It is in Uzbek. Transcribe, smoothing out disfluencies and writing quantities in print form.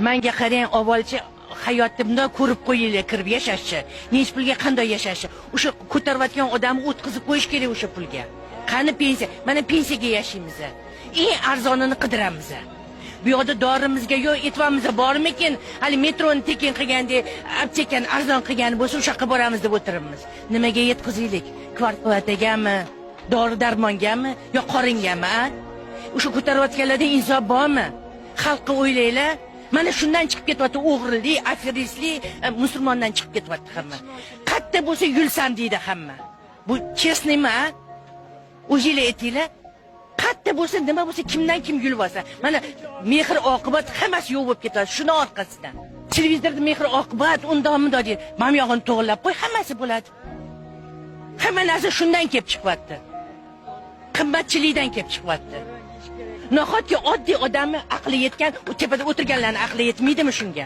Menga qarang, avvalchi hayotimda ko'rib qo'yinglar, kirib yashashchi. Nech pulga qanday yashashchi. O'sha ko'tarayotgan odamni o'tkazib qo'yish kerak o'sha pulga. Qani pensiya? Mana pensiyaga yashaymiz. Eng arzonini qidiramiz. Bu yoqda dorimizga yo e'tiborimiz bormikin, hali metroni tekin qilgandek, aptekan arzon qilgani bo'lsa, o'sha yoqqa boramiz deb o'tiribmiz. Nimaga yetkazaylik? Kvartiratagami, dori darmongami yo qoringami? O'sha ko'tarayotganlarda insof bormi? Xalqqa o'ylaylar. Mana shundan chiqib ketyapti o'g'rilik, aferistlik, musulmondan chiqib ketyapti hamma. Qatta bo'lsa yulsam deydi hamma. Bu chestnimi? O'zinglar aytinglar. Qatta bo'lsa, nima bo'lsa, kimdan kim yulib olsa. Mana mehr oqibat hammasi yo'q bo'lib ketadi shuni orqasidan. Televizorda mehr oqibat undan-bundan deydi. Mana yog'ini to'g'rilab qo'y, hammasi bo'ladi. Hamma narsa shundan kelib chiqyapti. Qimmatchilikdan kelib chiqyapti. Nahotki oddiy odamni aqli yetgan, u tepada o'tirganlarning aqli yetmaydimi shunga?